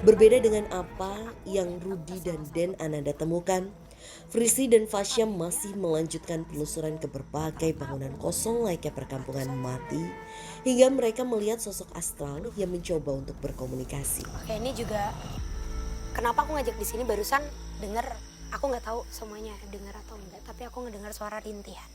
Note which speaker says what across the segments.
Speaker 1: Berbeda dengan apa yang Rudy dan Den Ananda temukan, Frisly dan Fasya masih melanjutkan penelusuran ke berbagai bangunan kosong layaknya perkampungan mati hingga mereka melihat sosok astral yang mencoba untuk berkomunikasi.
Speaker 2: Oke, ini juga kenapa aku ngajak di sini barusan denger, aku nggak tahu semuanya denger atau enggak, tapi aku ngedengar suara rintihan.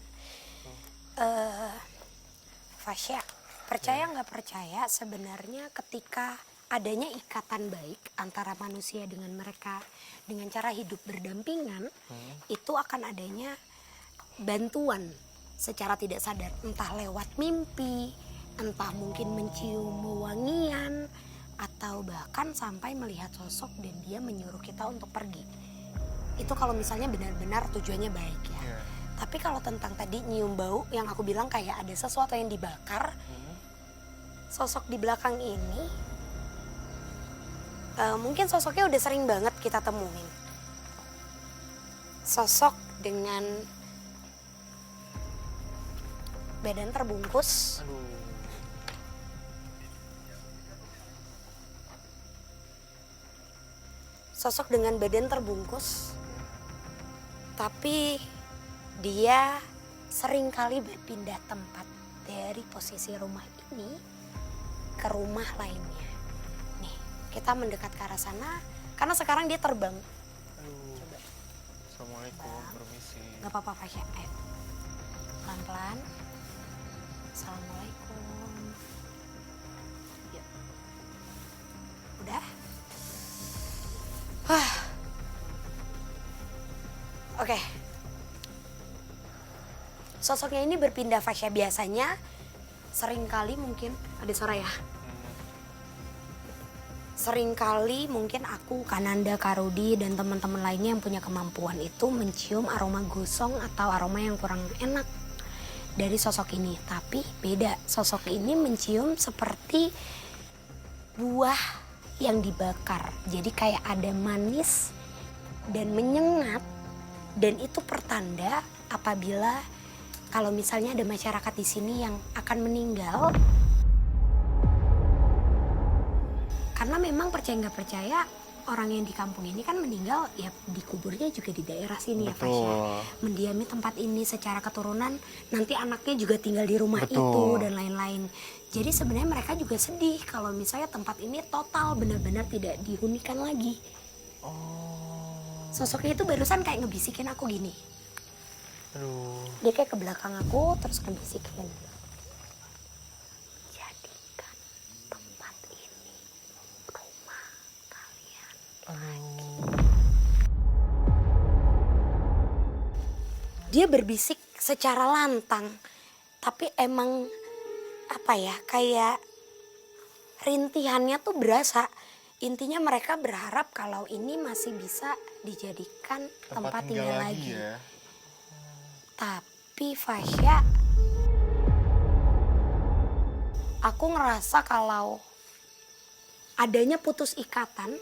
Speaker 2: Fasya, percaya nggak percaya sebenarnya ketika adanya ikatan baik antara manusia dengan mereka dengan cara hidup berdampingan, itu akan adanya bantuan secara tidak sadar, entah lewat mimpi, entah mungkin mencium wewangian, atau bahkan sampai melihat sosok dan dia menyuruh kita untuk pergi. Itu kalau misalnya benar-benar tujuannya baik ya. Tapi kalau tentang tadi nyium bau yang aku bilang kayak ada sesuatu yang dibakar, sosok di belakang ini mungkin sosoknya udah sering banget kita temuin. Sosok dengan badan terbungkus. Sosok dengan badan terbungkus. Tapi dia seringkali berpindah tempat dari posisi rumah ini ke rumah lainnya. Nih, kita mendekat ke arah sana karena sekarang dia terbang. Coba.
Speaker 3: Assalamualaikum, permisi.
Speaker 2: Gak apa-apa Fasya, ayo. Pelan-pelan. Assalamualaikum. Yuk. Udah? Oke. Sosoknya ini berpindah Fasya, biasanya seringkali mungkin ada suara ya. Seringkali mungkin aku, Kananda, Karudi dan teman-teman lainnya yang punya kemampuan itu mencium aroma gosong atau aroma yang kurang enak dari sosok ini. Tapi beda, sosok ini mencium seperti buah yang dibakar. Jadi kayak ada manis dan menyengat, dan itu pertanda apabila kalau misalnya ada masyarakat di sini yang akan meninggal. Karena memang percaya nggak percaya orang yang di kampung ini kan meninggal ya dikuburnya juga di daerah sini. Betul. Ya Fasya. Mendiami tempat ini secara keturunan, nanti anaknya juga tinggal di rumah. Betul. Itu dan lain-lain. Jadi sebenarnya mereka juga sedih kalau misalnya tempat ini total benar-benar tidak dihunikan lagi. Sosoknya itu barusan kayak ngebisikin aku gini. Dia kayak ke belakang aku terus ngebisikin. Jadikan tempat ini rumah kalian lagi. Dia berbisik secara lantang, tapi emang apa ya, kayak rintihannya tuh berasa. Intinya mereka berharap kalau ini masih bisa dijadikan tempat tinggal lagi. Ya. Tapi Fasya, aku ngerasa kalau adanya putus ikatan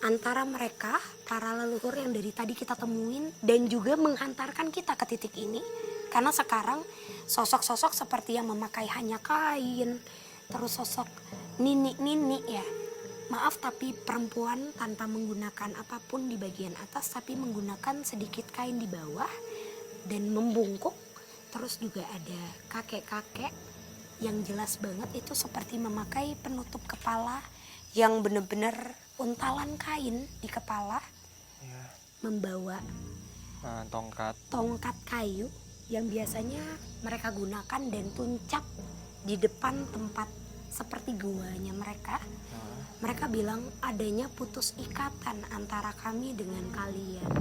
Speaker 2: antara mereka, para leluhur yang dari tadi kita temuin, dan juga menghantarkan kita ke titik ini. Karena sekarang sosok-sosok seperti yang memakai hanya kain, terus sosok nini-nini ya. Maaf tapi perempuan tanpa menggunakan apapun di bagian atas, tapi menggunakan sedikit kain di bawah dan membungkuk. Terus juga ada kakek-kakek yang jelas banget itu seperti memakai penutup kepala yang benar-benar untalan kain di kepala. Ya. Membawa tongkat kayu yang biasanya mereka gunakan dan tuncap di depan tempat seperti guanya mereka. Mereka bilang adanya putus ikatan antara kami dengan kalian.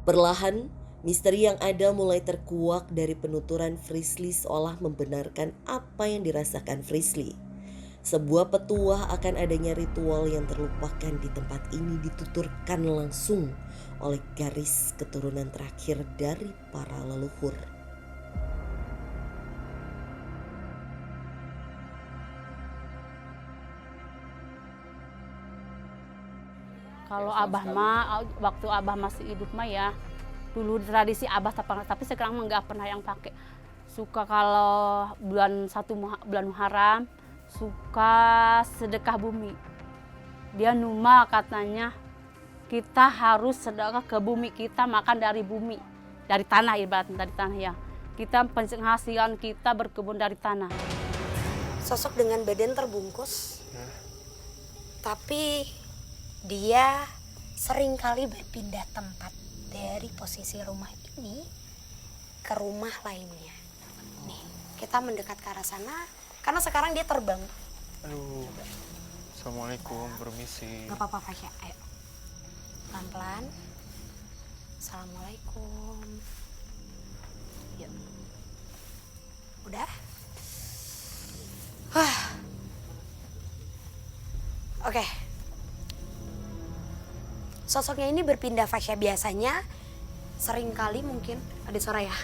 Speaker 1: Perlahan, misteri yang ada mulai terkuak dari penuturan Frisly seolah membenarkan apa yang dirasakan Frisly. Sebuah petuah akan adanya ritual yang terlupakan di tempat ini dituturkan langsung oleh garis keturunan terakhir dari para leluhur.
Speaker 4: Kalau Abah mah, waktu Abah masih hidup mah ya, dulu tradisi Abah tapi sekarang mah nggak pernah yang pakai suka kalau bulan Muharram suka sedekah bumi. Dia Numa katanya kita harus sedekah ke bumi, kita makan dari bumi, dari tanah, ibaratnya dari tanah ya. Kita penghasilan kita berkebun dari tanah.
Speaker 2: Sosok dengan badan terbungkus, tapi dia seringkali berpindah tempat dari posisi rumah ini ke rumah lainnya. Nih, kita mendekat ke arah sana karena sekarang dia terbang.
Speaker 3: Aduh. Assalamualaikum, permisi.
Speaker 2: Gak apa-apa Fasya, ayo. Pelan-pelan. Assalamualaikum. Yuk. Udah? Oke. Sosoknya ini berpindah Fasya, biasanya seringkali mungkin ada suara ya.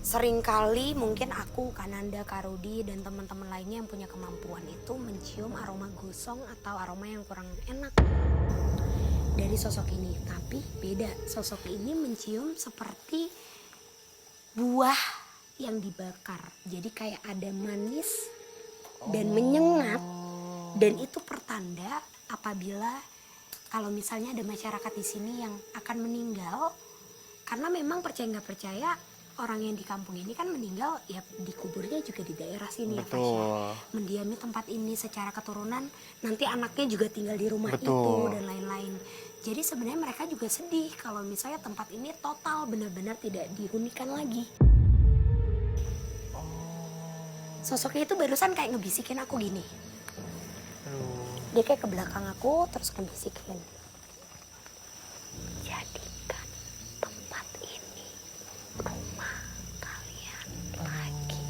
Speaker 2: Seringkali mungkin aku, Kananda, Karudi, dan teman-teman lainnya yang punya kemampuan itu mencium aroma gosong atau aroma yang kurang enak dari sosok ini. Tapi beda, sosok ini mencium seperti buah yang dibakar. Jadi kayak ada manis dan menyengat. Dan itu pertanda apabila kalau misalnya ada masyarakat di sini yang akan meninggal. Karena memang percaya nggak percaya, orang yang di kampung ini kan meninggal ya dikuburnya juga di daerah sini.
Speaker 3: Betul.
Speaker 2: Ya Fasya. Mendiami tempat ini secara keturunan, nanti anaknya juga tinggal di rumah
Speaker 3: Betul.
Speaker 2: itu dan lain-lain. Jadi sebenarnya mereka juga sedih kalau misalnya tempat ini total benar-benar tidak dihunikan lagi. Sosoknya itu barusan kayak ngebisikin aku gini.
Speaker 3: Aduh.
Speaker 2: Dia kayak ke belakang aku terus ngebisikin. Jadikan tempat ini rumah kalian lagi.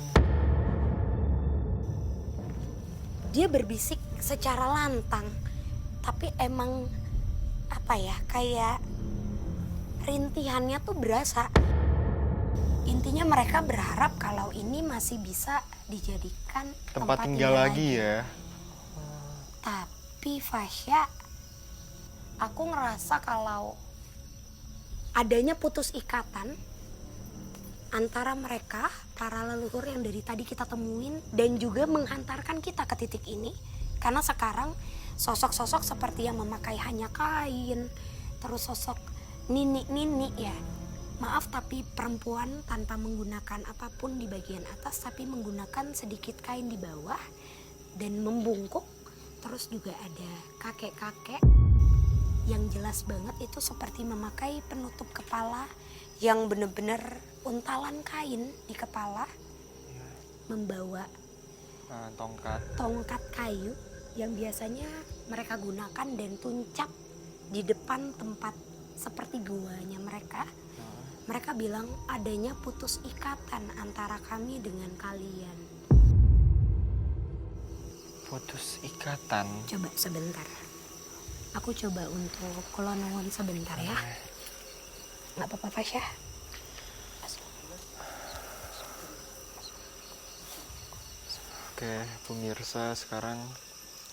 Speaker 2: Dia berbisik secara lantang, tapi emang apa ya, kayak rintihannya tuh berasa. Intinya mereka berharap kalau ini masih bisa dijadikan
Speaker 3: Tempat tinggal lagi ya.
Speaker 2: Tapi Fasya, aku ngerasa kalau adanya putus ikatan antara mereka, para leluhur yang dari tadi kita temuin, dan juga menghantarkan kita ke titik ini. Karena sekarang sosok-sosok seperti yang memakai hanya kain, terus sosok nini-nini ya. Maaf tapi perempuan tanpa menggunakan apapun di bagian atas, tapi menggunakan sedikit kain di bawah dan membungkuk. Terus juga ada kakek-kakek yang jelas banget itu seperti memakai penutup kepala yang benar-benar untalan kain di kepala, membawa tongkat kayu yang biasanya mereka gunakan dan tuncap di depan tempat seperti guanya mereka. Mereka bilang adanya putus ikatan antara kami dengan kalian.
Speaker 3: Putus ikatan.
Speaker 2: Coba sebentar. Aku coba untuk kolonowon sebentar ya. Gak apa-apa Fasya.
Speaker 3: Oke, pemirsa, sekarang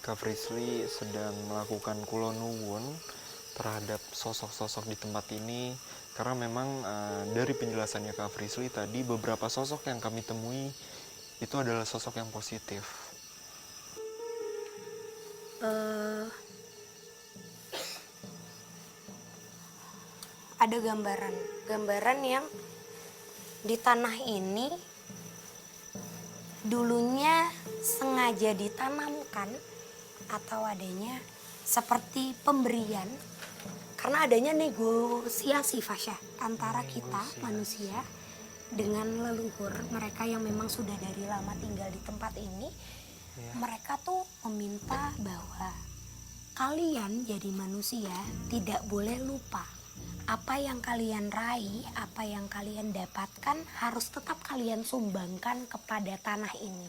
Speaker 3: Kak Frisly sedang melakukan kulonuwun terhadap sosok-sosok di tempat ini. Karena memang dari penjelasannya Kak Frisly tadi, beberapa sosok yang kami temui itu adalah sosok yang positif.
Speaker 2: Ada gambaran yang di tanah ini dulunya sengaja ditanamkan atau adanya seperti pemberian. Karena adanya negosiasi Fasya antara kita manusia dengan leluhur mereka yang memang sudah dari lama tinggal di tempat ini. Mereka tuh meminta bahwa kalian jadi manusia tidak boleh lupa apa yang kalian raih, apa yang kalian dapatkan harus tetap kalian sumbangkan kepada tanah ini.